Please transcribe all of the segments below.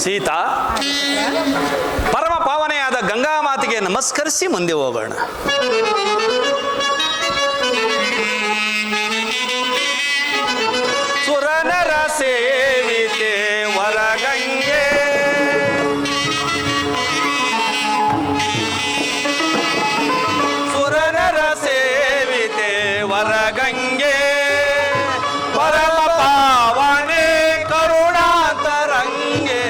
ಸೀತಾ, ಪರಮ ಪಾವನೆಯಾದ ಗಂಗಾ ಮಾತೆಗೆ ನಮಸ್ಕರಿಸಿ ಮುಂದೆ ಹೋಗೋಣ. ಸುರನರ ಸೇವಿತೆ ವರಗಂಗೆ, ಸುರನರ ಸೇವಿತೆ ವರಗಂಗೆ, ಪರಮ ಪಾವನೆ ಕರುಣಾತರಂಗೆ,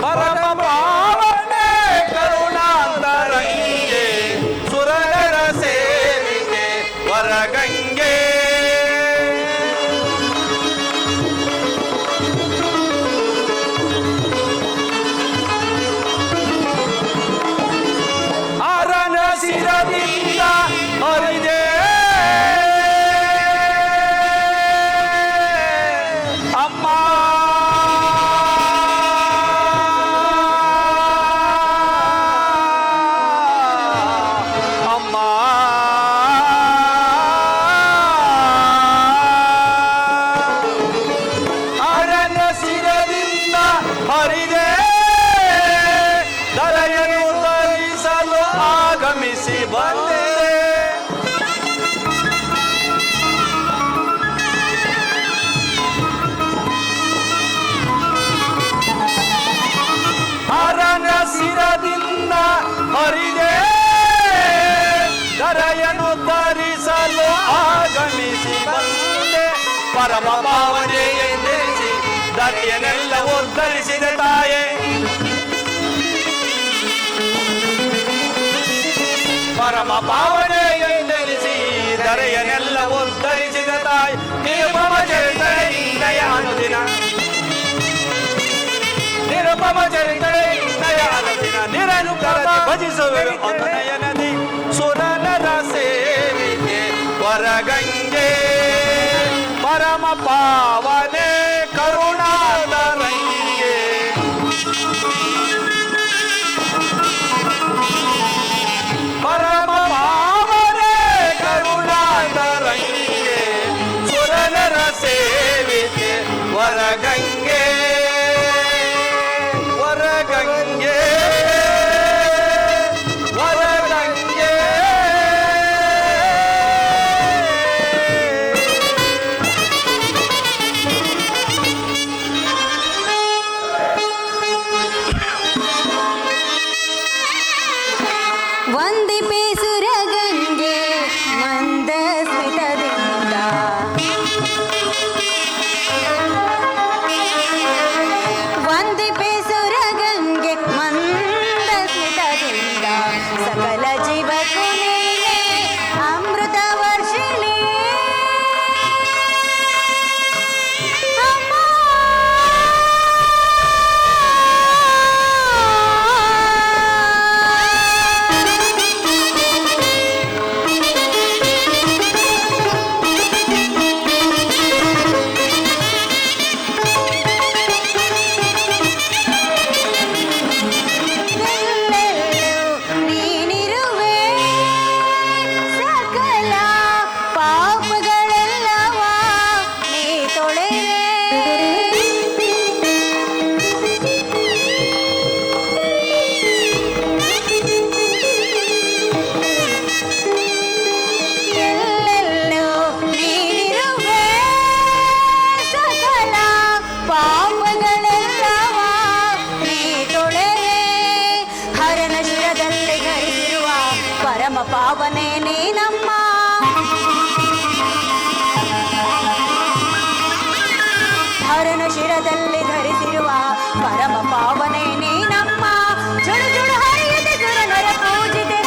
ಪರಮ ಪಾವನೆ ಕರುಣಾತರಂಗೆ, ಸುರನರ ಸೇವಿತೆ ವರಗಂಗೆ. ಅರನ ಶಿರದಿಂದ ಹರಿದೆ ಅಮ್ಮ, ಅಮ್ಮ, ಅರನ ಶಿರದಿಂದ ಹರಿದೆ, ದರೆಯನ್ನು ತರಿಸಲು ಆಗಮಿಸಿ ಬಂದೆ. ಅರನ ಶಿರದಿಂದ ಹರಿದೆ, ದರೆಯನ್ನು ತರಿಸಲು ಆಗಮಿಸಿ ಬಂದೆ. ಪರಮ ಪಾವನೆ ಎಂದೆನಿಸಿ ದರೆಯನ್ನೆಲ್ಲ ಉದ್ಧರಿಸಿದ ತಾಯೇ, ಪರಮ ಪಾವನೆ ಎಂದೆನಿಸಿ ದರೆಯನ್ನೆಲ್ಲ ಉದ್ಧರಿಸಿದ ತಾಯಿ. ನಿರುಪಮ ಚರಿತ್ರೆಯ ಅನುದಿನ, ನಿರುಪಮ ಚರಿತ್ರೆಯ ಅನುದಿನ, ನಿರನು ಕರದಿ ಭಜಿಸುವೆ ಅನುನಯನದಿ. ಸುರನರ ಸೇವಿತೆ ವರಗಂಗೆ, ಪರಮ ಪಾವನೆ ಕರುಣಾತರಂಗೆ, ಪರಮ ಪಾವನೆ ಕರುಣಾತರಂಗೆ, ಸುರನರ ಸೇವಿತೆ ವರಗಂಗೆ, ವರಗಂಗೆ, ವರಗಂಗೆ. ವಂದಿಪೆ ಸುರಗಂಗೆ ಮಂದ ಸ್ಮಿತದಿಂದ, ವಂದಿಪೆ ಸುರಗಂಗೆ ಮಂದ ಸ್ಮಿತದಿಂದ, ಸಕಲ ಜೀವಕ್ಕೂ ನೀನೇ ಅಮೃತ ವರ್ಷಿಣಿ ಅಮ್ಮ. ನೀನಿರುವೆ, ಸಕಲ ಪಾಪಗಳೆಲ್ಲವ ನೀ ತೊಳೆವೆ. ಎಲ್ಲೆಲ್ಲೂ ನೀನಿರುವೆ, ಸಕಲ ಪಾಪಗಳೆಲ್ಲವ ನೀ ತೊಳೆವೆ. ಹರನ ಶಿರದಲ್ಲಿ ಧರಿಸಿರುವ ಪರಮ ಪಾವನೆ ನೀನಮ್ಮ, ಹರನ ಶಿರದಲ್ಲಿ ಧರಿಸಿರುವ ಪರಮ ಪಾವನೆ ನೀನಮ್ಮ. ಜುಳು ಜುಳು ಹರಿಯದೆ ಸುರನರ ಪೂಜಿತೆ,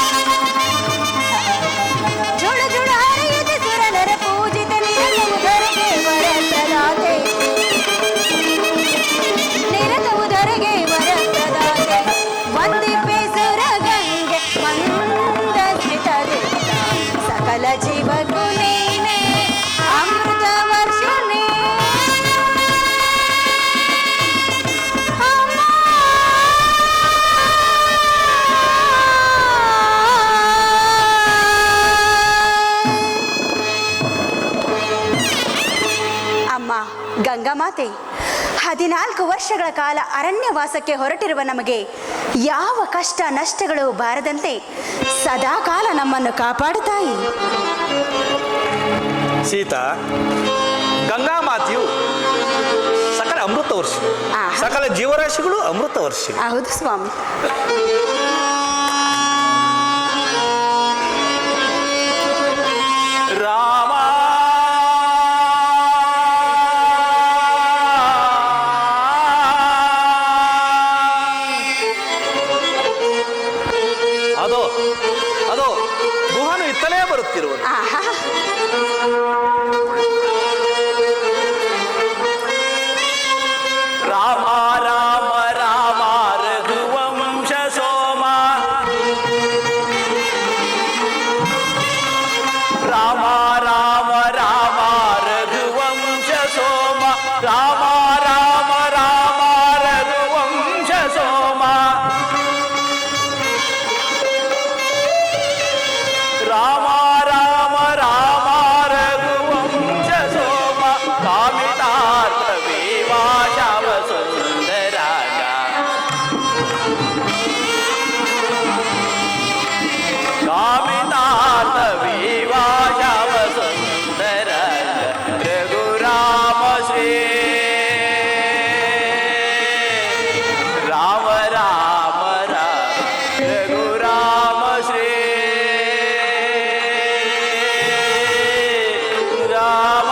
ಜುಳು ಜುಳು ಹರಿಯದೆ ಸುರನರ ಪೂಜಿತೆ, ನಿರತವು ಧರೆಗೆ ವರಪ್ರದಾತೆ, ನಿರತವು ಧರೆಗೆ ವರಪ್ರದಾತೆ. ವಂದಿಪೆ ಸುರಗಂಗೆ ಮಂದ ಸ್ಮಿತದಿಂದ, ಸಕಲ ಜೀವಕ್ಕೂ ನೀನೇ ಅಮೃತ ವರ್ಷಿಣಿ ಗಂಗಾಮಾತೆ, 14 ವರ್ಷಗಳ ಕಾಲ ಅರಣ್ಯವಾಸಕ್ಕೆ ಹೊರಟಿರುವ ನಮಗೆ ಯಾವ ಕಷ್ಟ ನಷ್ಟಗಳು ಬಾರದಂತೆ ಸದಾಕಾಲ ನಮ್ಮನ್ನು ಕಾಪಾಡುತ್ತಾಯಿ. ಸೀತಾ, ಗಂಗಾ ಮಾತೆಯು ಸಕಲ ಅಮೃತ ವರ್ಷ, ಸಕಲ ಜೀವರಾಶಿಗಳು ಅಮೃತ ವರ್ಷ. ಹೌದು ಸ್ವಾಮಿ. ರಾಮ ಅದೋ ಗುಹನು ಇತ್ತಲೇ ಬರುತ್ತಿರುವುದು. ರಾಮ ರಾಮ ರಾಮ ರಘುವಂಶ ಸೋಮ, ರಾಮ ರಾಮ ರಾಮ ರಘುವಂಶ ಸೋಮ, ರಾಮ ರಾಮ ರಾಮ ರಘುವಂಶ ಸೋಮ, ರಾಮ ರಾಮ ರಾಮ ರಘುವಂಶ ಸೋಮ, ಕಾಮಿತಾರ್ಥ ವಿವಾಶವ ಸುಂದರಾಗ, ಕಾಮಿತಾರ್ಥ ವಿವಾಶವ ಸುಂದರಾಗ, ರಘುರಾಮ ಶ್ರೀ ರಾಮ ರಾಮ ರಾಮ ರಘುರಾಮ ಶ್ರೀ ರಾಮ.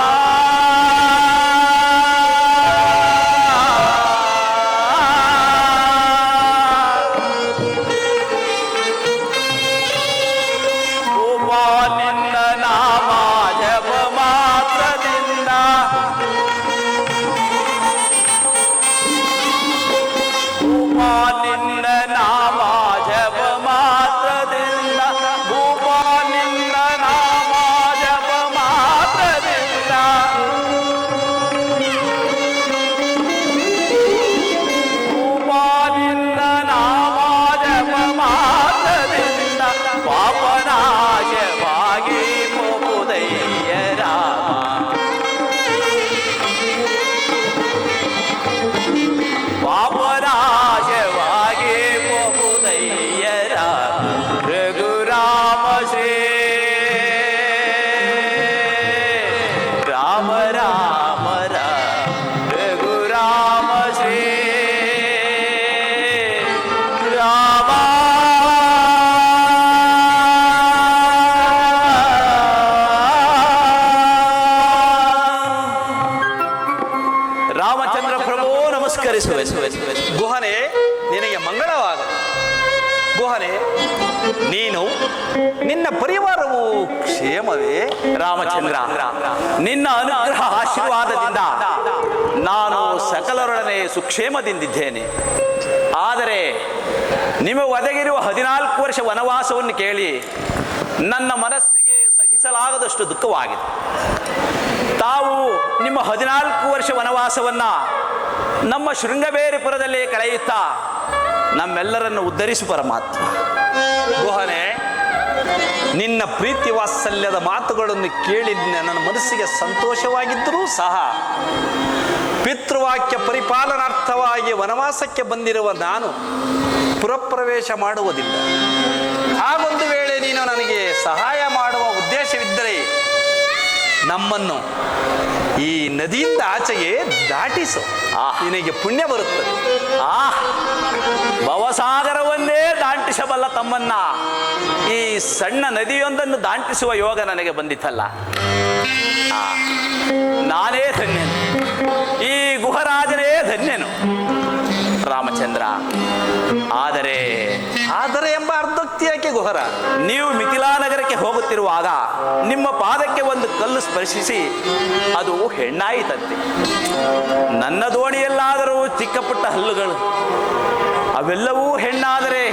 ನಿನ್ನ ನಾಮ ಜಪ ಮಾತ್ರದಿಂದ, ನಿನ್ನ ನಾಮ ಜಪ ಮಾತ್ರದಿಂದ, ಭೂಪ ನಿನ್ನ ನಾಮ ಜಪ ಮಾತ್ರದಿಂದ, ಭೂಪ ನಿನ್ನ ನಾಮ ಜಪ ಮಾತ್ರದಿಂದ, ಪಾಪನಾಶವಾಗಿ ಪೋಪುದಯ್ಯ ರಾಮ, ಪಾಪನಾಶವಾಗಿ ಪೋಪುದಯ್ಯ ರಾಮ, ರಘುರಾಮ ಶ್ರೀ ರಾಮ ರಾಮ ರಾಮ ರಘುರಾಮ ಶ್ರೀ ರಾಮ. ರಾಮಚಂದ್ರ ಪ್ರಭು ನಮಸ್ಕರಿಸುವೆ. ಗುಹನೆ ನಿನಗೆ ಮಂಗಳವಾಗಲಿ. ಗುಹನೆ, ನೀನು ನಿನ್ನ ಪರಿವಾರವು ಕ್ಷೇಮವೇ? ರಾಮಚಂದ್ರ, ನಿನ್ನ ಅನುಗ್ರಹ ಆಶೀರ್ವಾದದಿಂದ ನಾನು ಸಕಲರೊಡನೆ ಸುಕ್ಷೇಮದಿಂದಿದ್ದೇನೆ. ಆದರೆ ನಿಮಗೆ ಒದಗಿರುವ 14 ವರ್ಷ ವನವಾಸವನ್ನು ಕೇಳಿ ನನ್ನ ಮನಸ್ಸಿಗೆ ಸಹಿಸಲಾಗದಷ್ಟು ದುಃಖವಾಗಿದೆ. ತಾವು ನಿಮ್ಮ 14 ವರ್ಷ ವನವಾಸವನ್ನ ನಮ್ಮ ಶೃಂಗಬೇರಿಪುರದಲ್ಲಿ ಕಳೆಯುತ್ತಾ ನಮ್ಮೆಲ್ಲರನ್ನು ಉದ್ಧರಿಸು ಪರಮಾತ್ಮ. ಗುಹನೆ, ನಿನ್ನ ಪ್ರೀತಿ ವಾತ್ಸಲ್ಯದ ಮಾತುಗಳನ್ನು ಕೇಳಿ ನನ್ನ ಮನಸ್ಸಿಗೆ ಸಂತೋಷವಾಗಿದ್ದರೂ ಸಹ ಪಿತೃವಾಕ್ಯ ಪರಿಪಾಲನಾರ್ಥವಾಗಿ ವನವಾಸಕ್ಕೆ ಬಂದಿರುವ ನಾನು ಪುರಪ್ರವೇಶ ಮಾಡುವುದಿಲ್ಲ. ಹಾಗೊಂದು ವೇಳೆ ನೀನು ನನಗೆ ಸಹಾಯ ಮಾಡುವ ಉದ್ದೇಶವಿದ್ದರೆ ನಮ್ಮನ್ನು ಈ ನದಿಯಿಂದ ಆಚೆಗೆ ದಾಟಿಸು, ನಿನಗೆ ಪುಣ್ಯ ಬರುತ್ತದೆ. ಭವಸಾಗರವನ್ನೇ ದಾಟಿಸಬಲ್ಲ ತಮ್ಮನ್ನ ಈ ಸಣ್ಣ ನದಿಯೊಂದನ್ನು ದಾಟಿಸುವ ಯೋಗ ನನಗೆ ಬಂದಿತ್ತಲ್ಲ, ನಾನೇ ಧನ್ಯನು, ಈ ಗುಹರಾಜನೇ ಧನ್ಯನು ರಾಮಚಂದ್ರ. ಆದರೆ ಎಂಬ ಅರ್ಧೋಕ್ತಿ ಯಾಕೆ ಗುಹರ? ನೀವು ಮಿಥಿಲಾ ನಗರಕ್ಕೆ ಹೋಗುತ್ತಿರುವಾಗ ನಿಮ್ಮ ಪಾದಕ್ಕೆ ಒಂದು ಕಲ್ಲು ಸ್ಪರ್ಶಿಸಿ ಅದು ಹೆಣ್ಣಾಯಿತಂತೆ. ನನ್ನ ದೋಣಿಯಲ್ಲಾದರೂ ಚಿಕ್ಕ ಪುಟ್ಟ ಹಲ್ಲುಗಳು, ಅವೆಲ್ಲವೂ ಹೆಣ್ಣಾದರೆ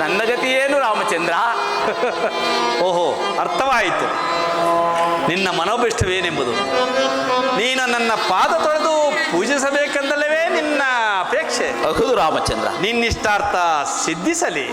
ನನ್ನ ಗತಿ ಏನು ರಾಮಚಂದ್ರ? ಓಹೋ, ಅರ್ಥವಾಯಿತು ನಿನ್ನ ಮನೋಭಿಷ್ಟವೇನೆಂಬುದು. ನೀನು ನನ್ನ ಪಾದ ತೊಳೆದು ಪೂಜಿಸಬೇಕೆಂದಲ್ಲವೇ ನಿನ್ನ ಅಪೇಕ್ಷೆ? ಹೌದು ರಾಮಚಂದ್ರ, ನಿನ್ನಿಷ್ಟಾರ್ಥ ಸಿದ್ಧಿಸಲಿ.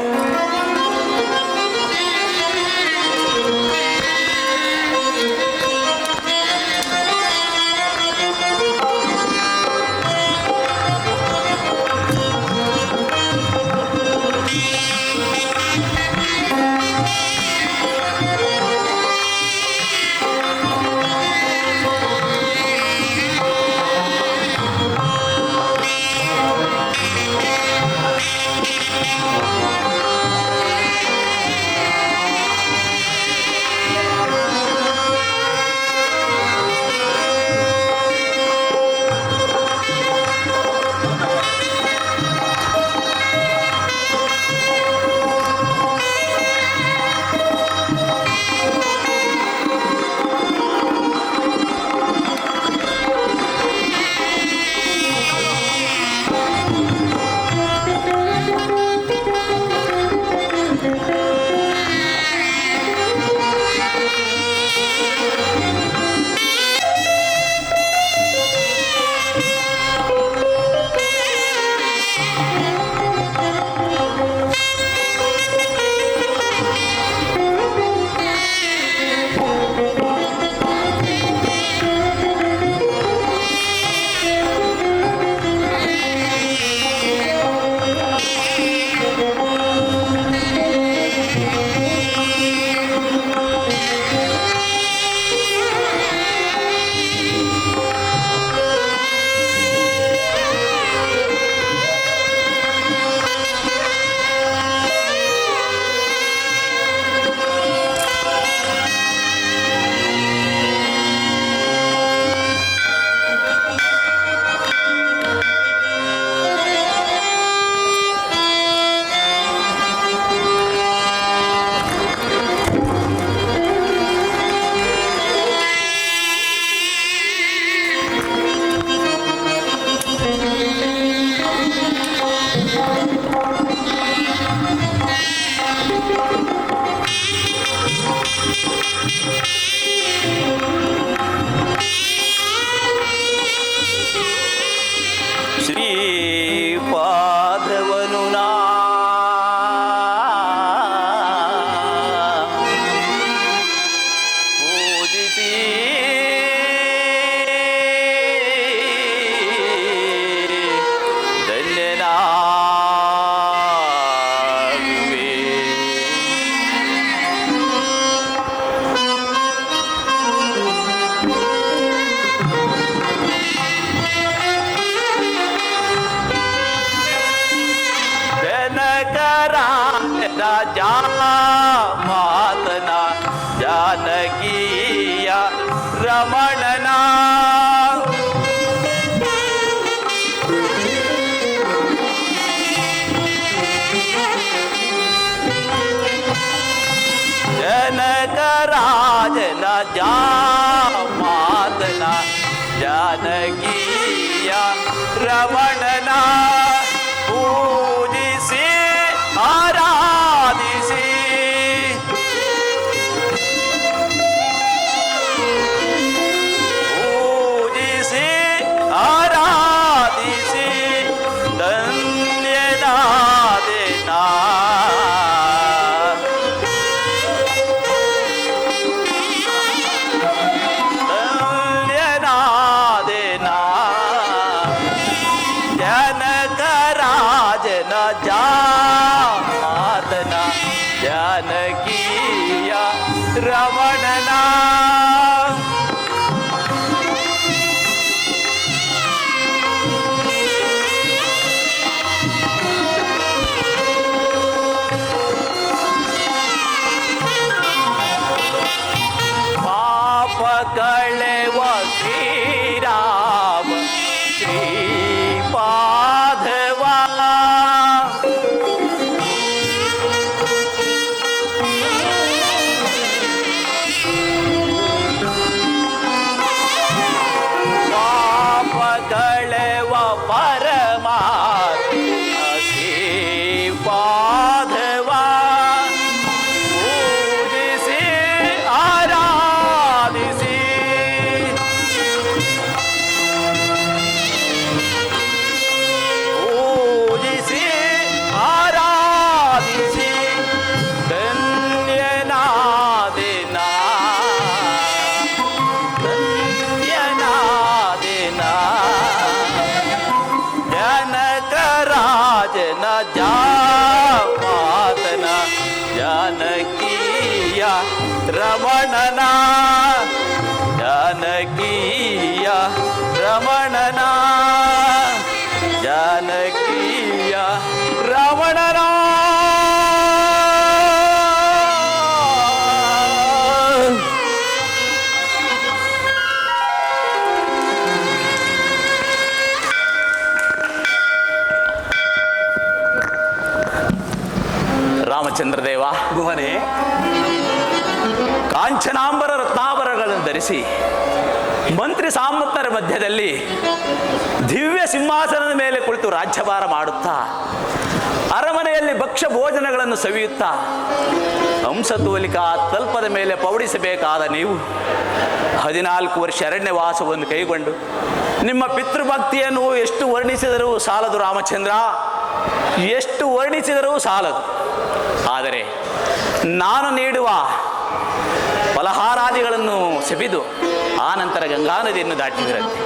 ಮಾತನ ಜಾನಕೀಯ ರಮಣನ ಜನಕರಾಜನ ಮಾತನ ಜಾನಕೀಯ ರಮಣನ ಪೂಜಿಸಿ ಆರಾಧಿಸಿ ಪೂಜಿಸಿ ಆರಾಧಿಸಿ ಧನ್ಯನಾದೆನಾ ಮಾತನ ಜಾನಕೀಯ ರಮಣನ ಪಾಪ ಕಳೆವ ಶ್ರೀರಾಮ ಶ್ರೀಪಾದವ ಪಾಪಗಳೆವ ಪರಮಾತ್ಮ ಶ್ರೀಪಾದವ ಪೂಜಿಸಿ ಆರಾಧಿಸಿ ಪೂಜಿಸಿ ಆರಾಧಿಸಿ ಧನ್ಯನಾದೆನಾ ಧನ್ಯನಾದೆನಾ ಜನಕರಾಜನ ಮಾತನ ಜಾನಕೀಯ ರಮಣನ ಜಾನಕೀಯ ರಮಣನ ಜಾನಕೀಯ ರಮಣನ ರಾಮಚಂದ್ರದೇವ ಗುಹನೆ ಕಾಂಚನಾಂಬರ ರತ್ನಾಭರಣಗಳನ್ನು ಧರಿಸಿ ಮಂತ್ರಿ ಸಾಮಂತರ ಮಧ್ಯದಲ್ಲಿ ದಿವ್ಯ ಸಿಂಹಾಸನದ ಮೇಲೆ ಕುಳಿತು ರಾಜ್ಯಭಾರ ಮಾಡುತ್ತಾ ಅರಮನೆಯಲ್ಲಿ ಭಕ್ಷ್ಯ ಭೋಜನಗಳನ್ನು ಸವಿಯುತ್ತಾ ಹಂಸತೂಲಿಕಾ ತಲ್ಪದ ಮೇಲೆ ಪೌಡಿಸಬೇಕಾದ ನೀವು 14 ವರ್ಷ ಅರಣ್ಯವಾಸವನ್ನು ಕೈಗೊಂಡು ನಿಮ್ಮ ಪಿತೃಭಕ್ತಿಯನ್ನು ಎಷ್ಟು ವರ್ಣಿಸಿದರೂ ಸಾಲದು ರಾಮಚಂದ್ರ, ಎಷ್ಟು ವರ್ಣಿಸಿದರೂ ಸಾಲದು. ಆದರೆ ನಾನು ನೀಡುವ ಫಲಹಾರಾದಿಗಳನ್ನು ಸವಿದು ಆ ನಂತರ ಗಂಗಾ ನದಿಯನ್ನು ದಾಟಿದಿರಂತೆ.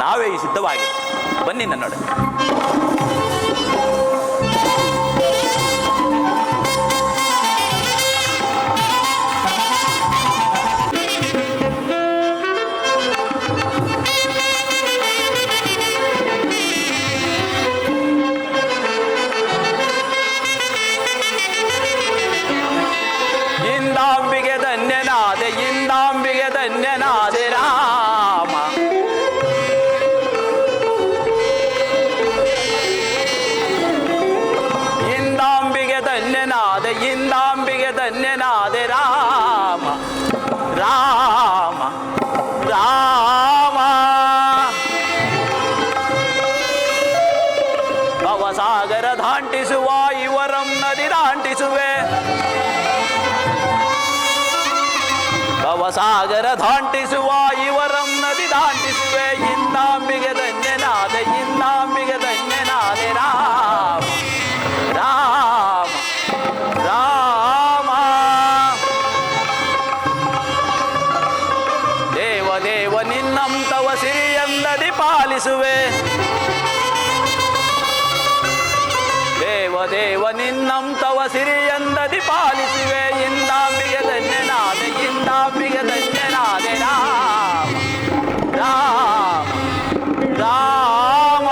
ನಾವೇ ಈ ಸಿದ್ಧವಾಗಿ ಬನ್ನಿ ನನ್ನೊಡನೆ. ಇಂದಾಂಬಿಗೆ ಧನ್ಯನಾದೆ, ಇಂದಾಂಬಿಗೆ ಧನ್ಯನಾದೆ ರಾಮ. ಇಂದಾಂಬಿಗೆ ಧನ್ಯನಾದೆ, ಇಂದಾಂಬಿಗೆ ಧನ್ಯನಾದೆ ರಾಮ ರಾಮ ರಾಮ. ಭವಸಾಗರ ದಾಂಟಿಸುವ ಇವರಂ ನದಿ ದಾಂಟಿಸುವೆ, ಭವಸಾಗರ ದಾಂಟಿಸುವ ಇವರಂ ನದಿ ದಾಂಟಿಸುವೆ. ಇಂದಾಂಬಿಗೆ ಧನ್ಯನಾದೆ, ಇಂದಾಂಬಿಗೆ ಧನ್ಯನಾದೆ ರಾಮ ರಾಮ ರಾಮ. ದೇವ ದೇವ ನಿನ್ನಂತವ ಸಿರಿಯಂದದಿ ಪಾಲಿಸುವೆ, ದೇವ ದೇವ ನಿನ್ನಂತವ ಸಿರಿಯಂದದಿ ಪಾಲಿಸುವೆ. ಇಂದಾಂಬಿಗೆ ಧನ್ಯನಾದೆ, ಇಂದಾಂಬಿಗೆ ಧನ್ಯನಾದೆ ರಾಮ ರಾಮ ರಾಮ.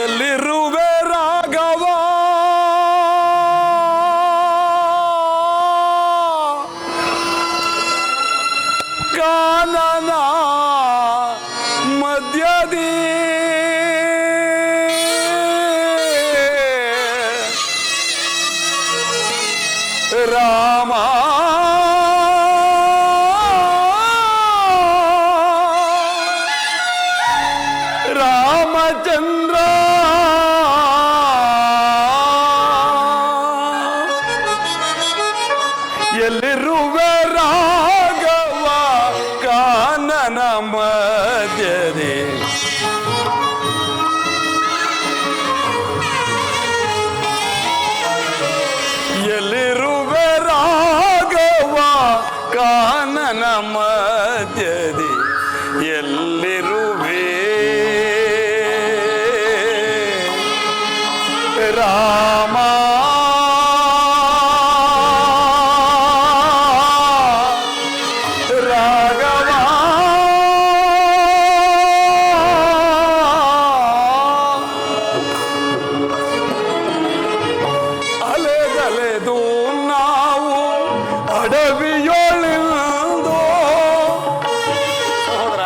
ಎಲ್ಲಿರುವೆ ರಾಘವ, ಕಾನನ ಮಧ್ಯದಿ ರಾಮ ರಾಮಚಂದ್ರ ಎಲ್ಲಿರುವೆ ರಾಘವ ಕಾನನ ಮಧ್ಯದಿ ಎಲ್ಲಿರುವೆ ರಾಘವ ಕಾನನ ಮಧ್ಯದಿ ಎಲ್ಲಿರುವೆ ರಾಮ ರಾಘವ ಅಲೆದಲೆದು ನಾವು ಅಡವಿಯೊಳಿಂದು ಸಹೋದರ,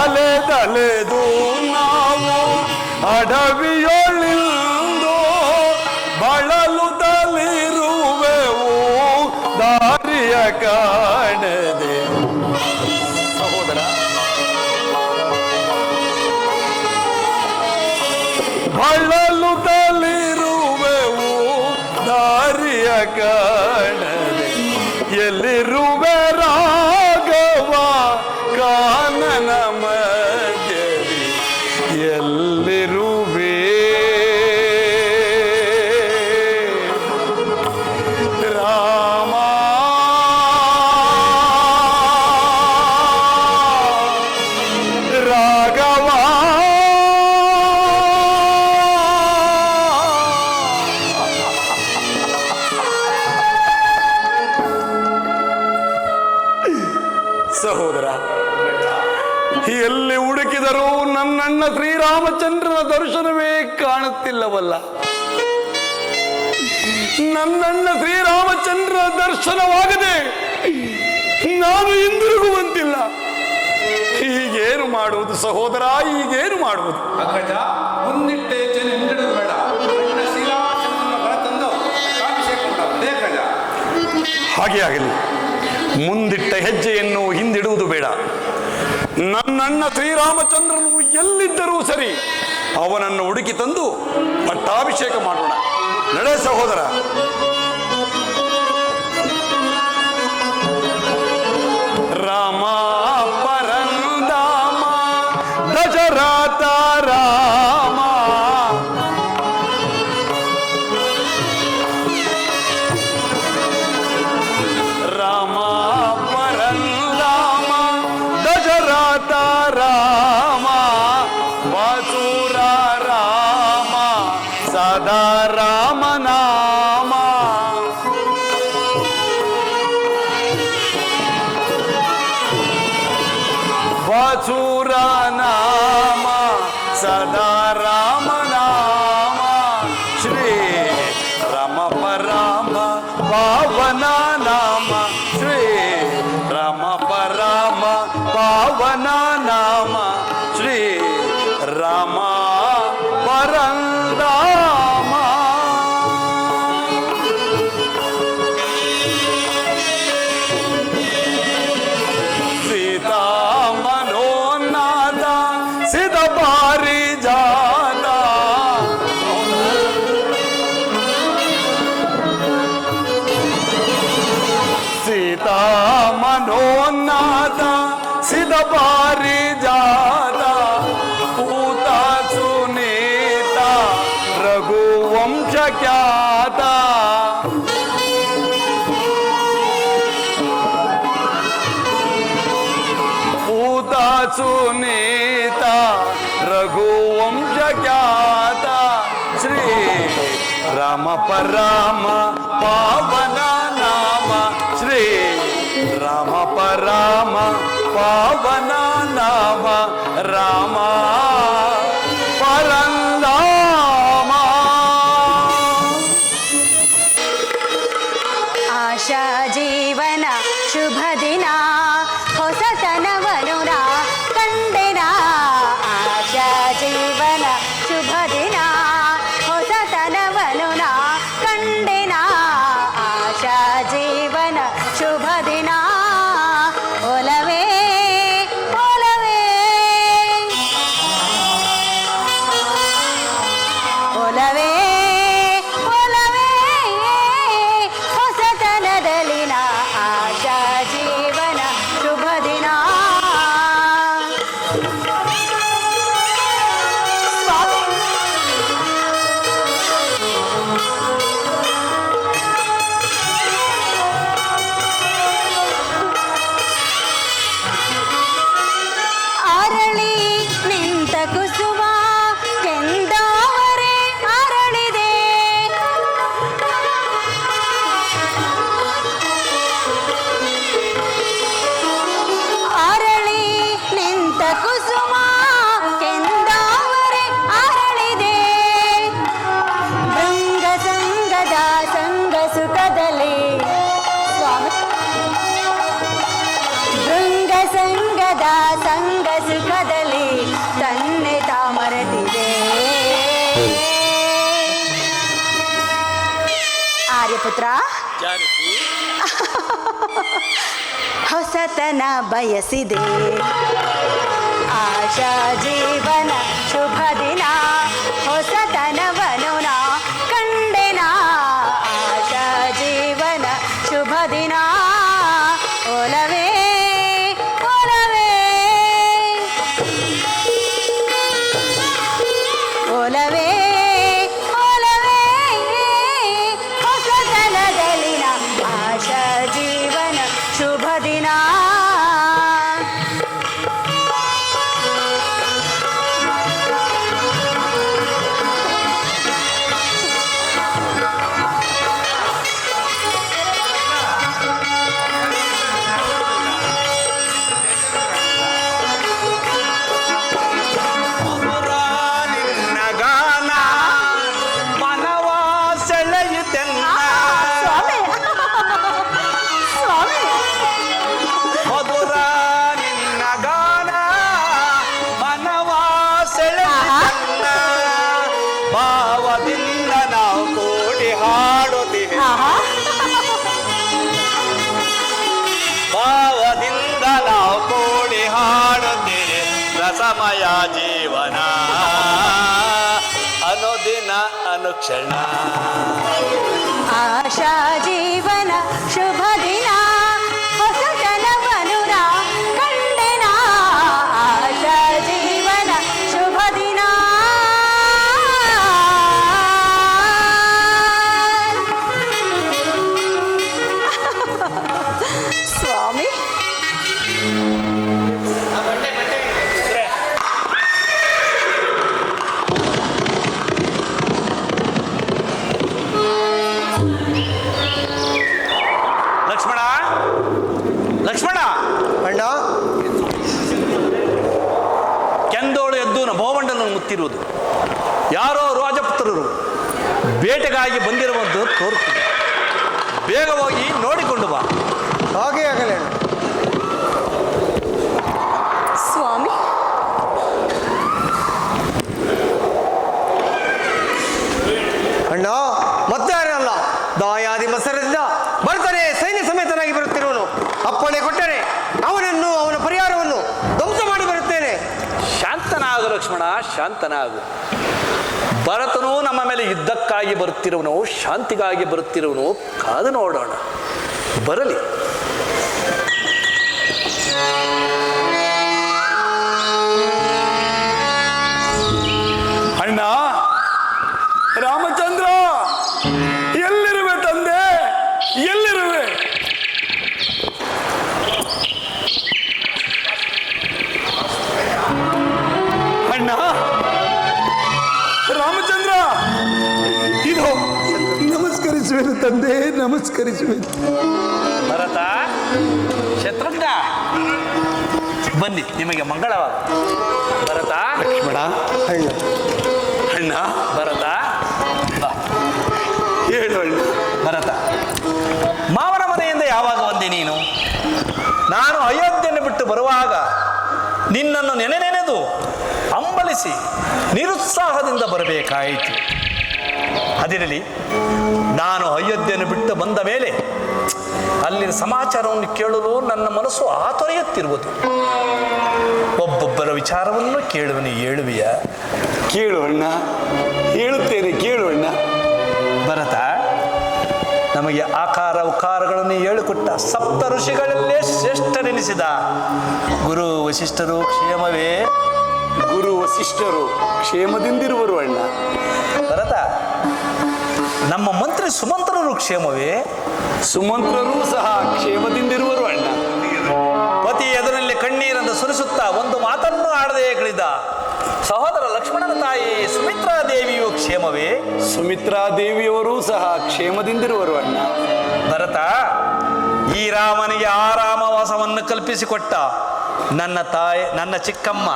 ಅಲೆದಲೆದು ನಾವು ಅಡವಿಯೊಳಿಂದು ಬಳಲುತ್ತಲಿರುವೆವು ದಾರಿಯ ಕಾಣದೆ. ಸಹೋದರ, ಬಳಲುತ್ತಲಿರುವೆವು ದಾರಿಯ ಕಾಣದೆ ಎಲ್ಲಿರುವೆ ರಾಘವ ಕಾನನ ಮಧ್ಯದಿ ಎಲ್ಲಿರುವೆ ರಾಮ ರಾಘವ ಸಹೋದರ, ಎಲ್ಲಿ ಹುಡುಕಿದರೂ ನನ್ನಣ್ಣ ಶ್ರೀರಾಮಚಂದ್ರನ ದರ್ಶನವೇ ಕಾಣುತ್ತಿಲ್ಲವಲ್ಲ. ನನ್ನಣ್ಣ ಶ್ರೀರಾಮಚಂದ್ರನ ದರ್ಶನವಾಗದೆ ನಾನು ಹಿಂದಿರುಗುವಂತಿಲ್ಲ. ಹೀಗೇನು ಮಾಡುವುದು ಸಹೋದರ, ಹೀಗೇನು ಮಾಡುವುದು? ಅಗ್ರಜ, ಮುಂದಿಟ್ಟೆ ಹೆಜ್ಜೆಯನ್ನು ಹಿಂದಿಡುವುದು ಬೇಡ. ಶ್ರೀರಾಮಚಂದ್ರನ ಬಲ ತಂದು ಅಭಿಷೇಕ ಉಂಟಾಗುತ್ತದೆ ಅಗ್ರಜ. ಹಾಗೆ ಆಗಲಿ. ಮುಂದಿಟ್ಟ ಹೆಜ್ಜೆಯನ್ನು ಹಿಂದಿಡುವುದು ಬೇಡ. ನನ್ನಣ್ಣ ಶ್ರೀರಾಮಚಂದ್ರನು ಎಲ್ಲಿದ್ದರೂ ಸರಿ, ಅವನನ್ನು ಹುಡುಕಿ ತಂದು ಪಟ್ಟಾಭಿಷೇಕ ಮಾಡೋಣ. ನಡೆ ಸಹೋದರ. ರಾಮ ಪರಂದಾಮ ದಶರಥ ಚೂರ ನಾಮ ಸದಾ ರಾಮ ನಾಮ ಶ್ರೀ ರಾಮ ಪರಾಮ ಪಾವನ ನಾಮ ಶ್ರೀ ರಾಮ ಪರಾಮ ಪಾವನ ನಾಮ ಶ್ರೀ ರಾಮ ಪರಂದಾಮ ಸೀತಾ ಮನೋನಾಥ ಸಿದ ಪಾರಿಜಾತ ಸೀತಾ ಮನೋನಾಥ ಸಿದ ಪಾರಿಜಾತ ಪೂತ ಸುನೀತ ರಘುವಂಶ ಖ್ಯಾತ ಪೂತ ಸುನೀತ ರಘುವಂಶ ಖ್ಯಾತ ಶ್ರೀ ರಾಮ ಪರಾಮ ಪಾವನ ನಾಮ ಶ್ರೀ ರಾಮ ಪರಾಮ ಪಾವನ ನಾಮ ರಾಮ ಪರಂದಾಮ ಆಶಾ ಜೀವನ ಶುಭ ದಿನ ಹೊಸತನವನು ನಾ ಕಂಡೆನ ಆಶಾ ಜೀವನ ಶುಭ ದಿನ ಹೊಸತನವನು ನಾ ಕಂಡೆನ ಆಶಾ ಜೀವನ ಶುಭ ದಿನ ಒಲವೇ ಒಲವೇ ಒಲವೇ ಒಲವೇ ಹೊಸತನದಲ್ಲಿನ ಆಶಾ ಜೀವನ ಶುಭ ದಿನ ಅರಳಿ ನಿಂತ ಕುಸುಮ ಕೆಂದಾವರೆ ಅರಳಿದೆ ಅರಳಿ ನಿಂತ ಕುಸುಮ ಕೆಂದಾವರೆ ಅರಳಿದೆ ಭೃಂಗ ಸಂಗದ ಸಂಗ ಸುಖದಲ್ಲಿ ಸ್ವಾಮಿ ಭೃಂಗ ಸಂಗದ ಸಂಗ ಸುಖದಲ್ಲಿ ತನ್ನೆ ತಾಮರತಿದೆ ಆರ್ಯಪುತ್ರ ಹೊಸತನ ಬಯಸಿದೆ ಆಶಾ ಜೀವನ ಶುಭ ದಿನ ಹೊಸತನವನು ನಾ ಕಂಡೆನ ಆಶಾ ಜೀವನ ಶುಭ ದಿನ ಒಲವೇ ಒಲವೇ ಒಲವೇ ಒಲವೇ ಹೊಸತನದಲ್ಲಿನ ಆಶಾ ಜೀವನ ಶುಭ ದಿನ ನಗಾನ ಮನವ ಸೆಳೆಯುತ್ತೆನ್ನ ಸ್ವಾಮಿ ಸ್ವಾಮಿ ಮಧುರ ನಿನ್ನ ಗಾನ ಮನವ ಸೆಳೆಯುತ್ತೆನ್ನ ಭಾವದಿಂದ ನಾವು ಕೂಡಿ ಹಾಡುತ್ತೀವಿ ಆಹಾ ಭಾವದಿಂದ ನಾವು ಕೂಡಿ ಹಾಡುತ್ತೀವಿ ರಸಮಯ ಜೀವನ ಅನುದಿನ ಅನುಕ್ಷಣ ಆಶಾ ಜೀವನ ಶುಭ ದಿನ ಹೊಸತನವನು ನಾ ಕಂಡೆನ ಆಶಾ ಜೀವನ ಶುಭ ದಿನ ಸ್ವಾಮಿ ಲಕ್ಷ್ಮಣ ಲಕ್ಷ್ಮಣ ಅಣ್ಣ ಗೋವಂಡನನ್ನು ಮುತ್ತಿರುವುದು. ಯಾರೋ ರಾಜಪುತ್ರರು ಬೇಟೆಗಾಗಿ ಬಂದಿರುವಂತೆ ತೋರುತ್ತದೆ. ಬೇಗ ಹೋಗಿ ನೋಡಿಕೊಂಡು ಬಾ. ಹಾಗೆ ಆಗಲೇ ಸ್ವಾಮಿ, ಅಣ್ಣ ಮತ್ತಾರಲ್ಲ, ದಾಯಾದಿ ಮತ್ಸರದಿಂದ ಬರ್ತಾನೆ ಸೈನ್ಯ ಸಮೇತನಾಗಿ ಬರುತ್ತಿರುವನು. ಅಪ್ಪಣೆ ಕೊಟ್ಟರೆ ಅವನನ್ನು ಅವನ ಪರಿಹಾರವನ್ನು ಧ್ವಂಸ ಮಾಡಿ ಬರುತ್ತೇನೆ. ಶಾಂತನಾಗು ಲಕ್ಷ್ಮಣ, ಶಾಂತನಾಗು. ಭರತನು ನಮ್ಮ ಮೇಲೆ ಯುದ್ಧಕ್ಕಾಗಿ ಬರುತ್ತಿರುವನು, ಶಾಂತಿಗಾಗಿ ಬರುತ್ತಿರುವನು. ಕಾದು ನೋಡೋಣ, ಬರಲಿ. ಅಣ್ಣ ರಾಮಚಂದ್ರ, ಎಲ್ಲಿರುವೆ ತಂದೆ, ಎಲ್ಲಿರುವೆ? ಅಣ್ಣ ರಾಮಚಂದ್ರ, ಇದು ನಮಸ್ಕರಿಸುವೆನು ತಂದೆ, ನಮಸ್ಕರಿಸುವೆನು. ಭರತ, ಶತ್ರುಘ್ನ, ಬನ್ನಿ, ನಿಮಗೆ ಮಂಗಳವಾದ. ಭರತ, ಲಕ್ಷ್ಮಣ, ಅಣ್ಣ ಅಣ್ಣ, ಭರತ, ಬಾ. ಹೇಳು ಅಣ್ಣ. ಭರತ, ಮಾವನ ಮನೆಯಿಂದ ಯಾವಾಗ ಬಂದೆ ನೀನು? ನಾನು ಅಯೋಧ್ಯೆಯನ್ನು ಬಿಟ್ಟು ಬರುವಾಗ ನಿನ್ನನ್ನು ನೆನೆದು ಅಂಬಲಿಸಿ ನಿರುತ್ಸಾಹದಿಂದ ಬರಬೇಕಾಯಿತು. ಅದಿರಲಿ, ನಾನು ಅಯೋಧ್ಯೆಯನ್ನು ಬಿಟ್ಟು ಬಂದ ಮೇಲೆ ಅಲ್ಲಿನ ಸಮಾಚಾರವನ್ನು ಕೇಳಲು ನನ್ನ ಮನಸ್ಸು ಆತೊರೆಯುತ್ತಿರುವುದು. ಒಬ್ಬೊಬ್ಬರ ವಿಚಾರವನ್ನು ಕೇಳುವನು, ಹೇಳುವಿಯ? ಕೇಳು ಅಣ್ಣ, ಹೇಳುತ್ತೇನೆ, ಕೇಳು ಅಣ್ಣ. ಭರತ, ನಮಗೆ ಆಕಾರ ಉಕಾರಗಳನ್ನು ಹೇಳಿಕೊಟ್ಟ ಸಪ್ತ ಋಷಿಗಳಲ್ಲೇ ಶ್ರೇಷ್ಠರೆನಿಸಿದ ಗುರು ವಸಿಷ್ಠರು ಕ್ಷೇಮವೇ? ಗುರು ವಸಿಷ್ಠರು ಕ್ಷೇಮದಿಂದಿರುವರು ಅಣ್ಣ. ಭರತ, ನಮ್ಮ ಮಂತ್ರಿ ಸುಮಂತ್ರರು ಕ್ಷೇಮವೇ? ಸುಮಂತ್ರರೂ ಸಹ ಕ್ಷೇಮದಿಂದಿರುವರು ಅಣ್ಣ. ಪತಿ ಎದುರಲ್ಲಿ ಕಣ್ಣೀರನ್ನು ಸುರಿಸುತ್ತಾ ಒಂದು ಮಾತನ್ನು ಆಡದೆ ಕಳಿದ ಸಹೋದರ ಲಕ್ಷ್ಮಣನ ತಾಯಿ ಸುಮಿತ್ರಾ ದೇವಿಯು ಕ್ಷೇಮವೇ? ಸುಮಿತ್ರಾ ದೇವಿಯವರೂ ಸಹ ಕ್ಷೇಮದಿಂದಿರುವರು ಅಣ್ಣ. ಭರತ, ಈ ರಾಮನಿಗೆ ಆರಾಮವಾಸವನ್ನು ಕಲ್ಪಿಸಿಕೊಟ್ಟ ನನ್ನ ಚಿಕ್ಕಮ್ಮ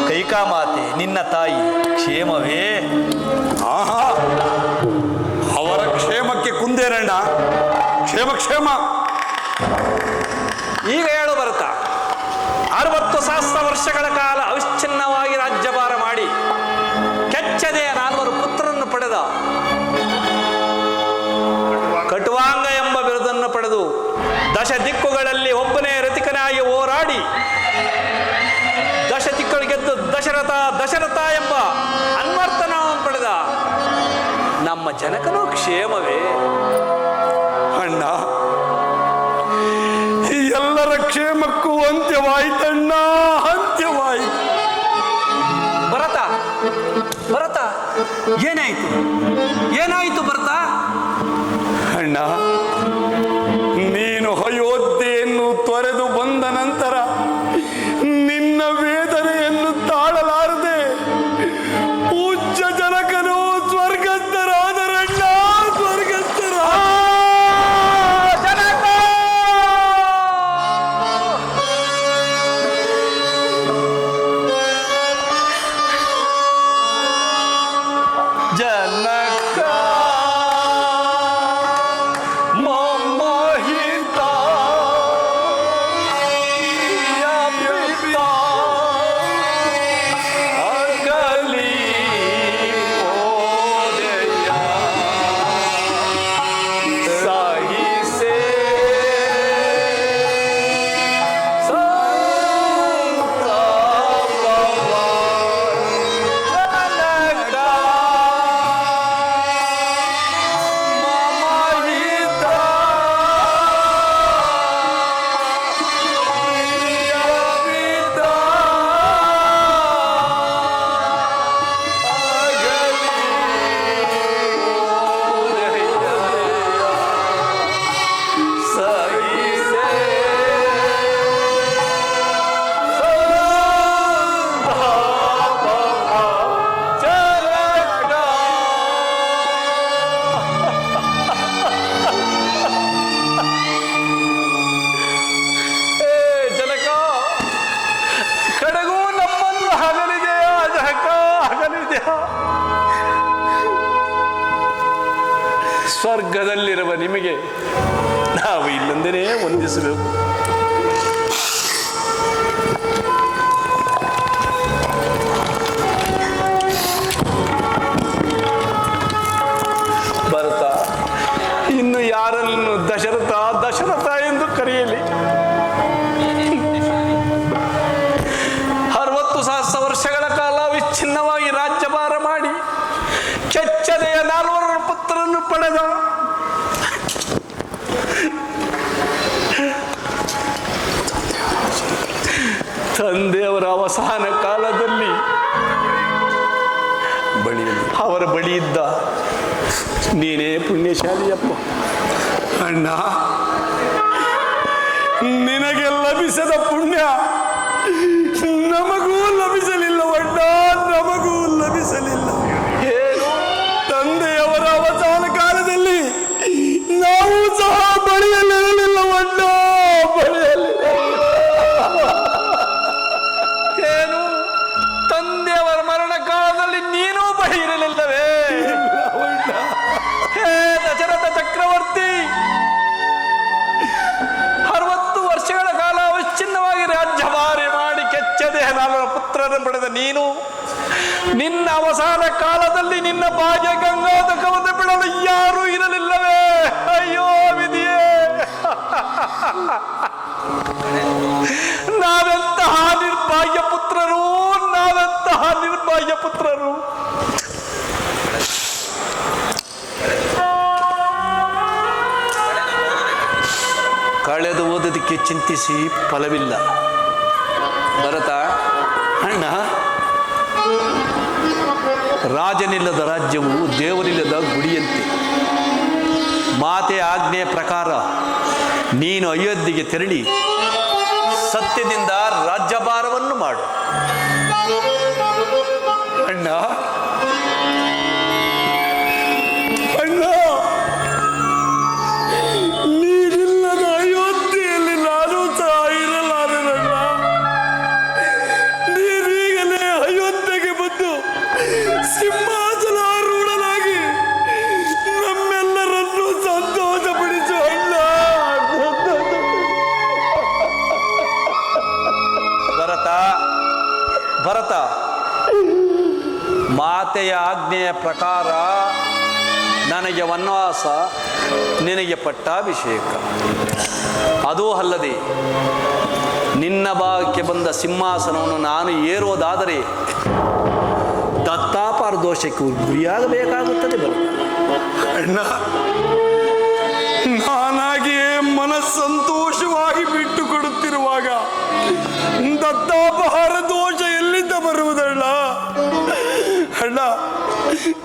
ಕೈಕಾಮಾತೆ ನಿನ್ನ ತಾಯಿ ಕ್ಷೇಮವೇ? ಆಹಾ, ಅವರ ಕ್ಷೇಮಕ್ಕೆ ಕುಂದೇರಣ್ಣ. ಕ್ಷೇಮ ಕ್ಷೇಮ. ಈಗ ಹೇಳು ಭರತ, 60,000 ವರ್ಷಗಳ ಕಾಲ ಅವಿಚ್ಛಿನ್ನವಾಗಿ ರಾಜ್ಯಭಾರ ಮಾಡಿ ಕೆಚ್ಚದೆಯ 4 ಪುತ್ರರನ್ನು ಪಡೆದ ಕಟುವಾಂಗ ಎಂಬ ಬಿರುದನ್ನು ಪಡೆದು ದಶ ದಿಕ್ಕುಗಳಲ್ಲಿ ಒಬ್ಬನೇ ರತಿಕನಾಗಿ ಹೋರಾಡಿ ದಶ ದಿಕ್ಕುಗಳು ಗೆದ್ದು ದಶರಥ ಎಂಬ ಅನ್ವರ್ಥನಾಮವನ್ನು ಪಡೆದ ನಮ್ಮ ಜನಕನು ಕ್ಷೇಮವೇ? ಅಣ್ಣ, ಈ ಎಲ್ಲರ ಕ್ಷೇಮಕ್ಕೂ ಅಂತ್ಯವಾಯಿತಣ್ಣ, ಅಂತ್ಯವಾಯಿತು. ಭರತ, ಏನಾಯಿತು? ಏನಾಯಿತು ಭರತ? ಅಣ್ಣ, ನೀನು ಅಯೋಧ್ಯೆಯನ್ನು ತೊರೆದು ಬಂದ ನಂತರ ನಿನ್ನ ವೇದನೆಯನ್ನು ತಾಳಲಾರದೆ ಪೂಜ್ಯ ಜನಕನು ಸ್ವರ್ಗಸ್ಥರಾದರಣ್ಣ, ಸ್ವರ್ಗಸ್ಥರ. ಜನಕ ಮೊಮ್ಮಹಿತ ಎಂದೇ ವಂದಿಸಬೇಕು. ಭರತ ಇನ್ನು ಯಾರನ್ನು ದಶರಥ ದಶರಥ ಎಂದು ಕರೆಯಲಿ? 60,000 ವರ್ಷಗಳ ಕಾಲ ವಿಚ್ಛಿನ್ನವಾಗಿ ರಾಜ್ಯಭಾರ ಮಾಡಿ ಕೆಚ್ಚದೆಯ 4 ಪುತ್ರರನ್ನು ಪಡೆದ ತಂದೆಯವರ ಅವಸಾನ ಕಾಲದಲ್ಲಿ ಅವರ ಬಳಿ ಇದ್ದ ನೀನೇ ಪುಣ್ಯಶಾಲಿಯಪ್ಪ. ಅಣ್ಣ, ನಿನಗೆ ಲಭಿಸದ ಪುಣ್ಯ ನಮಗೂ ಲಭಿಸಲಿಲ್ಲವಣ್ಣ, ನಮಗೂ ಲಭಿಸಲಿಲ್ಲ. ಏನು ತಂದೆಯವರ ಅವಸಾನ ಕಾಲದಲ್ಲಿ ನಾವು ಸಹ ಬಳಿಯಲಿರಲಿಲ್ಲವಣ್ಣ, ಬಳಿಯಲಿಲ್ಲ. ಏನು ತಂದೆಯವರ ಮರಣ ಕಾಲದಲ್ಲಿ ನೀನೂ ಬಳಿ ಇರಲಿಲ್ಲವೇ? ಹೇ ದಶರಥ ಚಕ್ರವರ್ತಿ, 60 ವರ್ಷಗಳ ಕಾಲ ಅವಿಚ್ಛಿನ್ನವಾಗಿ ರಾಜ್ಯಭಾರ ಮಾಡಿ ಕೆಚ್ಚದೆ 4 ಪುತ್ರರನ್ನು ಪಡೆದ ನೀನು ನಿನ್ನ ಅವಸಾನ ಕಾಲದಲ್ಲಿ ನಿನ್ನ ಭಾಗ್ಯ ಗಂಗಾಧಕವನ್ನು ಬಿಡಲು ಯಾರೂ ಇರಲಿಲ್ಲವೇ? ಅಯ್ಯೋ ವಿಧಿಯೇ, ನಾವೆಂತಹ ನಿರ್ಭಾಗ್ಯ ಪುತ್ರರು, ನಾವೆಂತಹ ನಿರ್ಭಾಗ್ಯ ಪುತ್ರರು. ಕಳೆದು ಓದೋದಕ್ಕೆ ಚಿಂತಿಸಿ ಫಲವಿಲ್ಲ. ಭರತ, ಅಣ್ಣ, ರಾಜನಿಲ್ಲದ ರಾಜ್ಯವು ದೇವರಿಲ್ಲದ ಗುಡಿಯಂತೆ. ಮಾತೆ ಆಜ್ಞೆಯ ಪ್ರಕಾರ ನೀನು ಅಯೋಧ್ಯೆಗೆ ತೆರಳಿ ಸತ್ಯದಿಂದ ರಾಜ್ಯಭಾರವನ್ನು ಮಾಡು. ಅಣ್ಣ, ಅಣ್ಣ, ನೀರಿಲ್ಲದ ಅಯೋಧ್ಯೆಯಲ್ಲಿ ನಾನು ಸಹ ಇರಲಾರನಣ್ಣ. ನೀರೀಗಲೇ ಅಯೋಧ್ಯೆಗೆ ಬಂದು ಸಿಂಹಾಸನಾರೂಢನಾಗಿ ನಮ್ಮೆಲ್ಲರನ್ನೂ ಸಂತೋಷಪಡಿಸು ಅಣ್ಣ. ಭರತ, ಮಾತೆಯ ಆಜ್ಞೆಯ ಪ್ರಕಾರ ನನಗೆ ವನವಾಸ, ನಿನಗೆ ಪಟ್ಟಾಭಿಷೇಕ. ಅದೂ ಅಲ್ಲದೆ ನಿನ್ನ ಭಾಗಕ್ಕೆ ಬಂದ ಸಿಂಹಾಸನವನ್ನು ನಾನು ಏರುವುದಾದರೆ ದತ್ತಾಪಾರ ದೋಷಕ್ಕೆ ಗುರಿಯಾಗಬೇಕಾಗುತ್ತದೆ. ಭರತ, ಅಣ್ಣ, ನಾನಾಗಿಯೇ ಮನಸ್ಸಂತೋಷವಾಗಿ ಬಿಟ್ಟು ಕೊಡುತ್ತಿರುವಾಗ ದತ್ತಾಪಹಾರ ದೋಷ ಎಲ್ಲಿಂದ ಬರುವುದಣ್ಣ? ಅಣ್ಣ,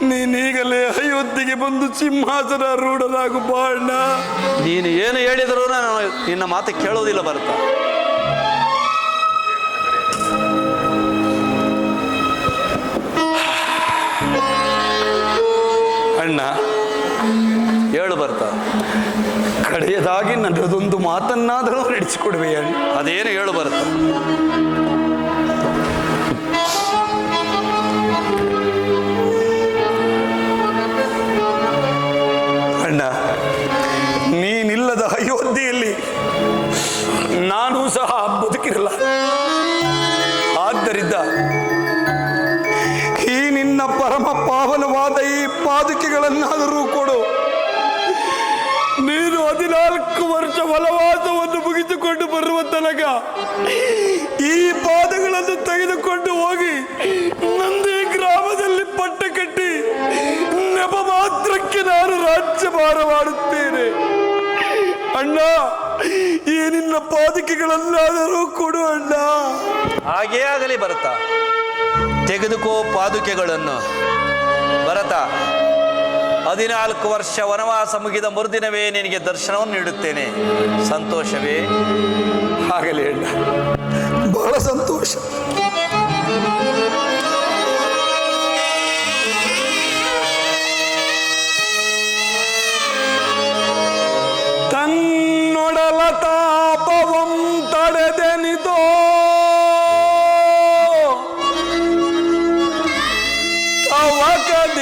ನೀನೀಗಲೇ ಅಯೋಧ್ಯೆಗೆ ಬಂದು ಸಿಂಹಾಸನ ರೂಢನಾಗು ಬಾ ಅಣ್ಣ. ನೀನು ಏನು ಹೇಳಿದರೂ ನಾನು ನಿನ್ನ ಮಾತು ಕೇಳೋದಿಲ್ಲ ಭರತ. ಅಣ್ಣ, ಹೇಳು ಭರತ. ಕಡೆಯದಾಗಿ ನನ್ನದೊಂದು ಮಾತನ್ನಾದರೂ ನಡೆಸಿಕೊಡುವೆ ಅಣ್ಣ. ಅದೇನು ಹೇಳು ಭರತ. ಅಣ್ಣ, ನೀನಿಲ್ಲದ ಅಯೋಧ್ಯೆಯಲ್ಲಿ ನಾನು ಸಹ ಬದುಕಿರಲ್ಲ. ಆದ್ದರಿಂದ ಈ ನಿನ್ನ ಪರಮ ಪಾವನವಾದ ಈ ಪಾದುಕೆಗಳನ್ನಾದರೂ ಕೊಡು. ನೀನು 14 ವರ್ಷ ವನವಾಸವನ್ನು ಮುಗಿಸಿಕೊಂಡು ಬರುವ ತನಕ ಈ ಪಾದಗಳನ್ನು ತೆಗೆದುಕೊಂಡು ಹೋಗಿ ನಂದಿ ಗ್ರಾಮದಲ್ಲಿ ಪಟ್ಟ ಕಟ್ಟಿ ನೆಪ ಮಾತ್ರಕ್ಕೆ ನಾನು ರಾಜ್ಯಭಾರ ಮಾಡುತ್ತೇನೆ. ಅಣ್ಣ, ಈ ನಿನ್ನ ಪಾದುಕೆಗಳನ್ನಾದರೂ ಕೊಡು ಅಣ್ಣ. ಹಾಗೇ ಆಗಲಿ ಭರತ, ತೆಗೆದುಕೋ ಪಾದುಕೆಗಳನ್ನು. ಭರತ, 14 ವರ್ಷ ವನವಾಸ ಮುಗಿದ ಮರುದಿನವೇ ನಿನಗೆ ದರ್ಶನವನ್ನು ನೀಡುತ್ತೇನೆ. ಸಂತೋಷವೇ? ಆಗಲಿ ಅಣ್ಣ, ಬಹಳ ಸಂತೋಷ. ತನ್ನೊಡಲ ತಾಪವಂ ತಡೆದೆನಿತೋ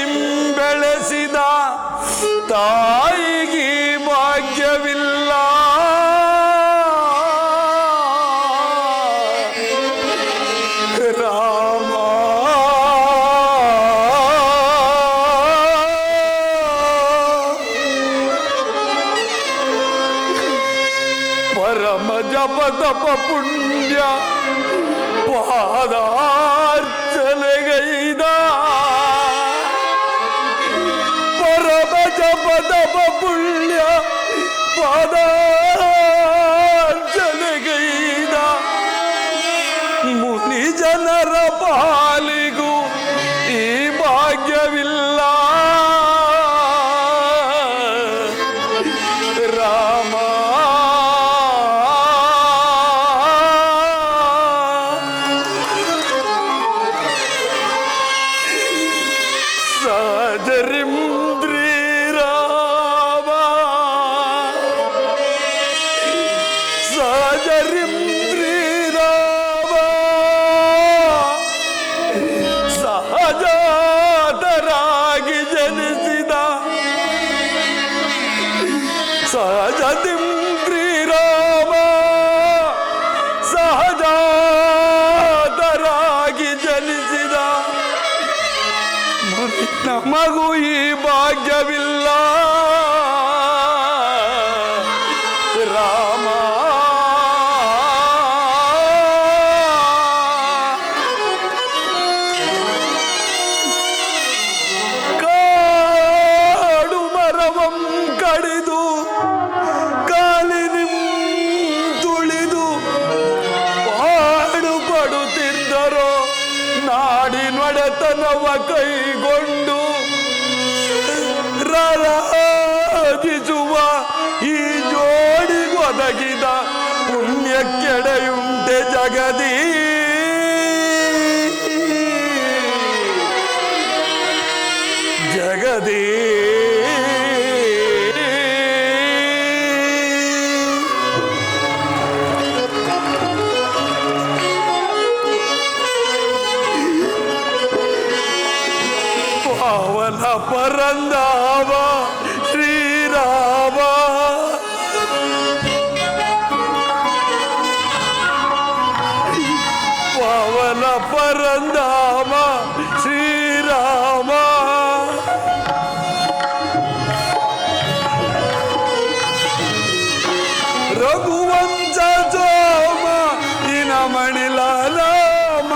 ತವಕದಿಂಬೆಳೆಸಿದ ತಾಯಿಗೆ ಭಾಗ್ಯವಿಲ್ಲ. ತಪ ಪುಣ್ಯ ಪಾದಾರ್ಚನೆಗೈದ ಪರಮ ಜಪ ತಪ ಪುಣ್ಯ ಪಾದಾರ್ಚನೆಗೈದ ಮುನಿ ಜನರ ಪಾಲಿಗೂ ಈ ಭಾಗ್ಯವಿಲ್ಲ ರಾಮ ಸಜರಿಂದ್ರಿ ರಾಮ ಸಜರಿಂದ್ರಿ ರಾಮ ಸಹಜಾತರಾಗಿ ಜನಿಸಿದ ಸಹಜದಿಂದ್ರಿ ರಾಮ ಸಹಜಾತರಾಗಿ ಜನಿಸಿದ ನಮಗೂ ಈ ಭಾಗ್ಯವಿಲ್ಲ ರಾಮ ಕಾಡು ಮರವಂ ಕಡಿದು ಕಾಲಿನಿಂ ತುಳಿದು ಪಾಡು ಪಡುತ್ತಿದ್ದರೋ ನಾಡಿನೊಡೆತನವ ಕೈಗೊಂಡು ರಾರಾಜಿಸುವ ಈ ಜೋಡಿಗೊದಗಿದ ಪುಣ್ಯಕ್ಕೆಡೆಯುಂಟೆ ಜಗದೀ ಜಗದೀ ಪಾವನ ಪರಂದಾವ ಶ್ರೀರಾಮ ಪಾವನ ಪರಂದಾಮ ಶ್ರೀರಾಮ ರಘುವಂಶ ಸೋಮ ಇನ ಮಣಿಲ ನಾಮ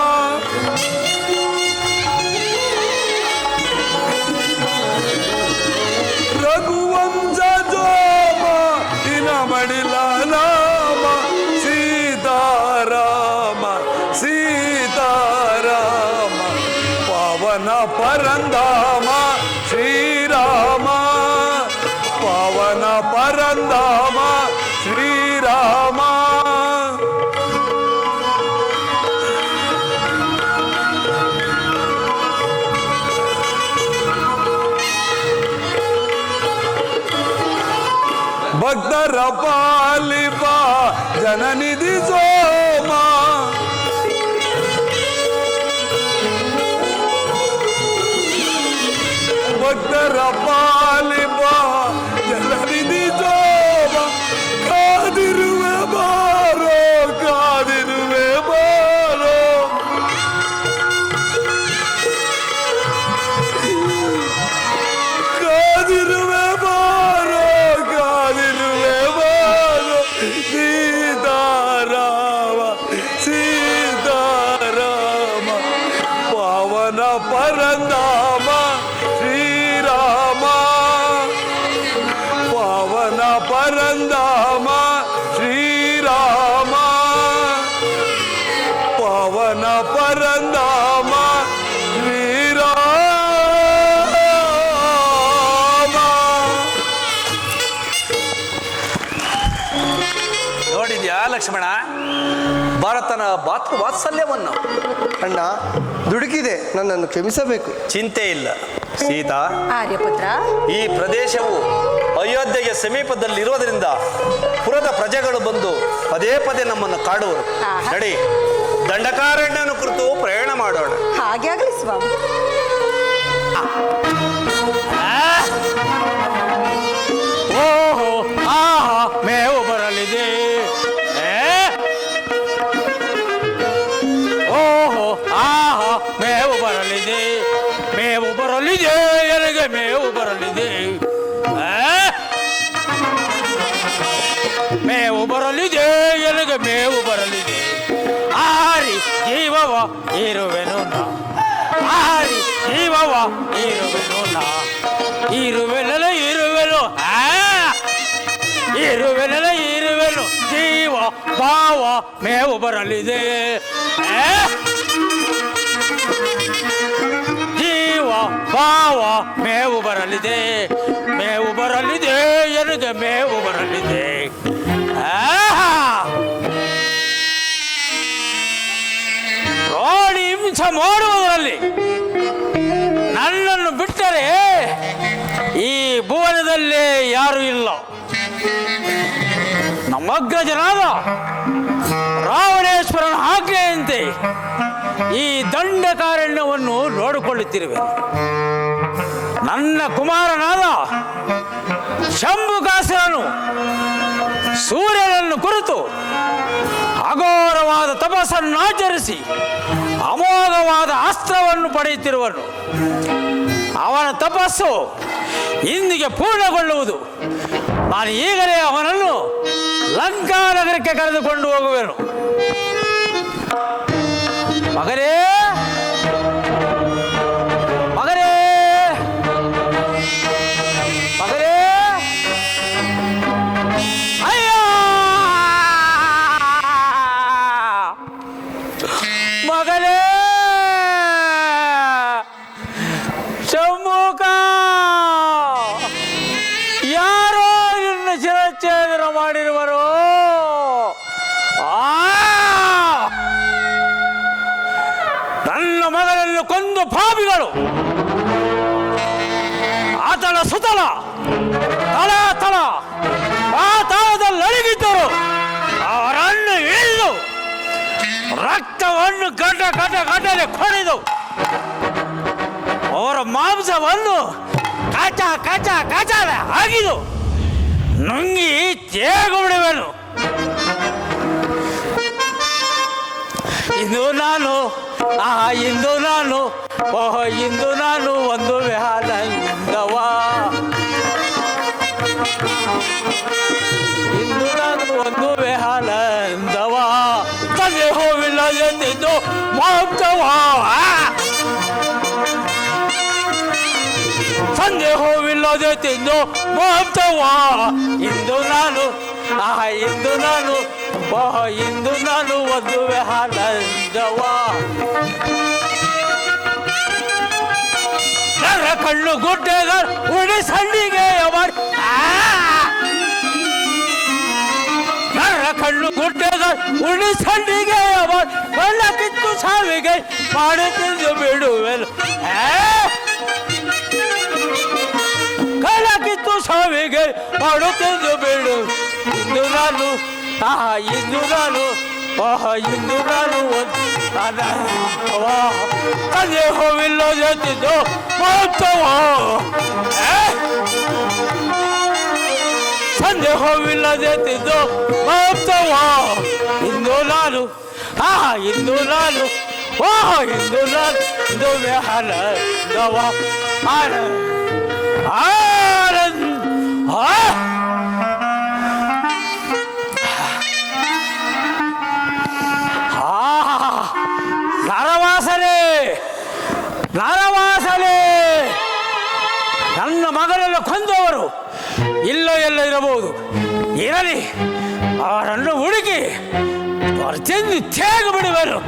ರಘುವಂಶ ಸೋಮ ಇನ ಮಣಿಲ ನಾಮ ಸೀತಾರಾಮ ಸೀತಾರಾಮ ಪವನ ಪರಂಧಾಮ ಶ್ರೀರಾಮ ಪವನ ಪರಂಧಾಮ ಶ್ರೀರಾಮ ಭಕ್ತರ ಪಾಲಿಪ ಜನನಿಧಿ ಸೋಮ ಭಕ್ತರ ಪಾಲಿಪ ಜನನಿಧಿ ಸೋಮ ಕಾದಿರುವೆ ಬಾರೋ ಕಾದಿರುವೆ ಬಾರೋ ಕಾದಿರುವೆ ಬಾರೋ ಕಾದಿರುವೆ ಬಾರೋ ಸೀತಾರಾಮ ಸೀತಾರಾಮ ಪವನ ಪರಂಧಾಮ ಶ್ರೀರಾಮ ಪವನ ಪರಂಧಾಮ ಶ್ರೀರಾಮ ಪವನ ಪರಂಧಾಮ ಶ್ರೀರಾಮ. ನೋಡಿದ್ಯಾ ಲಕ್ಷ್ಮಣ ಭಾರತನ ಮಾತೃ ವಾತ್ಸಲ್ಯವನ್ನು? ಅಣ್ಣ ದುಡುಕಿದೆ, ನನ್ನನ್ನು ಕ್ಷಮಿಸಬೇಕು. ಚಿಂತೆ ಇಲ್ಲ ಸೀತಾ. ಆರ್ಯಪುತ್ರ, ಈ ಪ್ರದೇಶವು ಅಯೋಧ್ಯೆಗೆ ಸಮೀಪದಲ್ಲಿರುವುದರಿಂದ ಪುರದ ಪ್ರಜೆಗಳು ಬಂದು ಪದೇ ಪದೇ ನಮ್ಮನ್ನು ಕಾಡುವರು. ಆಹಾ. ನಡಿ, ದಂಡಕಾರಣ್ಯನ ಕುರಿತು ಪ್ರಯಾಣ ಮಾಡೋಣ. ಹಾಗೆ ಆಗಲಿ ಸ್ವಾಮಿ. ಓಹೋ ಆಹಾ ಮೇವು ಬರಲಿದೆ. ಓಹೋ ಆಹಾ ಮೇವು ಬರಲಿದೆ, ಮೇವು ಬರಲಿದೆ, ಎನಗೆ ಮೇವು ಬರಲಿದೆ. ಮೇವು ಬರಲಿದೆ, ಎನಗೆ ಎನಗೆ ಮೇವು ಬರಲಿದೆ. ಆರಿ ಜೀವವ ಇರುವೆನು ನಾ, ಆರಿ ಜೀವವ ಇರುವೆನು ನಾ, ಇರುವೆನಲ್ಲ ಇರುವೆನು, ಇರುವೆನಲ್ಲ ಇರುವೆನು, ಜೀವ ಭಾವ ಮೇವು ಬರಲಿದೆ. ಜೀವ ಭಾವ ಮೇವು ಬರಲಿದೆ, ಮೇವು ಬರಲಿದೆ, ಎನಗೆ ಮೇವು ಬರಲಿದೆ. ಪ್ರಾಣಿ ಹಿಂಸೆ ಮಾಡುವುದರಲ್ಲಿ ನನ್ನನ್ನು ಬಿಟ್ಟರೆ ಈ ಭುವನದಲ್ಲೇ ಯಾರೂ ಇಲ್ಲ. ನಮ್ಮಗ್ರಜನಾದ ರಾವಣೇಶ್ವರನ ಆಜ್ಞೆಯಂತೆ ಈ ದಂಡಕಾರಣ್ಯವನ್ನು ನೋಡಿಕೊಳ್ಳುತ್ತಿರುವೆ. ನನ್ನ ಕುಮಾರನಾದ ಶಂಭುಕಾಸುರನು ಸೂರ್ಯನನ್ನು ಕುರಿತು ಅಘೋರವಾದ ತಪಸ್ಸನ್ನಾಚರಿಸಿ ಅಮೋಘವಾದ ಅಸ್ತ್ರವನ್ನು ಪಡೆಯುತ್ತಿರುವನು. ಅವನ ತಪಸ್ಸು ಇಂದಿಗೆ ಪೂರ್ಣಗೊಳ್ಳುವುದು. ನಾನು ಈಗಲೇ ಅವನನ್ನು ಲಂಕಾನಗರಕ್ಕೆ ಕರೆದುಕೊಂಡು ಹೋಗುವೆನು. ಮಗನೇ, ಮಗನೇ, ಮಗನೇ, ಅಯ್ಯ ಮಗನೇ, ಶಂಭುಕ, ಯಾರೋ ನಿನ್ನ ಶಿರಚ್ಛೇದನ ಮಾಡಿರುವರು. ನನ್ನ ಮಗನನ್ನು ಕೊಂದು ಪಾಪಿಗಳು ಆತನ ಸುತಲ ತಳ ಪಾತಾಳದಲ್ಲಿ ಅಡಗಿದ್ದರು. ಅವರನ್ನು ಇಳಿದು ರಕ್ತವನ್ನು ಗಡ್ಡಲೆ ಕೊಡಿದು ಅವರ ಮಾಂಸವನ್ನು ಕಚ ಆಗಿದು ನುಂಗಿ ತೇಗು ಬಿಡುವೆನು. ಇಂದು ನಾನು ಇಂದು ನಾನು ಇಂದು ನಾನು ಒಂದು ವಿಹಾನಂದವ, ಇಂದು ನಾನು ಒಂದು ವಿಹಾನಂದವ, ತಂದೆ ಹೋವಿಲ್ಲ ಎಂದಿದ್ದು ಮಾಂಸವ, ಸಂದೇಹವಿಲ್ಲದೆ ತಿಂದು ಮಾಂಸವ. ಇಂದು ನಾನು ಇಂದು ನಾನು ಇಂದು ನಾನು ಒಂದು ವಿಹಾನಂದವ. ನನ್ನ ಕಣ್ಣು ಗುಡ್ಡೆಗ ಉಡಿ ಸಂಡಿಗೆ ನನ್ನ ಕಣ್ಣು ಗುಡ್ಡೆಗ ಉಡಿ ಸಂಡಿಗೆ ಕಳ್ಳ ಕಿತ್ತು ಸಾವಿಗೆ ಮಾಡಿ ತಿಂದು ಬಿಡುವೆನು. ಕಳಕಿತ್ತು ಸಾವಿಗೆ ಮಾಡುತ್ತಿದ್ದು ಬಿಡು. ಇಂದು ನಾನು ಇಂದು ನಾನು ಇಂದು ನಾನು ಸಂದೇಹವಿಲ್ಲದೆ ತಿಂದು ಮಾಂಸವ, ಸಂದೇಹವಿಲ್ಲದೆ ತಿಂದು ಮಾಂಸವ. ಇಂದು ನಾನು ಇಂದು ನಾನು ಇಂದು ನಾನು ಇಂದು ವಿಹಾನಂದವ. ನರವಾಸನೆ, ನರವಾಸನೆ. ನನ್ನ ಮಗನನ್ನು ಕೊಂದವರು ಇಲ್ಲ ಎಲ್ಲ ಇರಬಹುದು. ಇರಲಿ, ಅವರನ್ನು ಹುಡುಕಿ ತಿಂದು ತೇಗು ಬಿಡುವರು.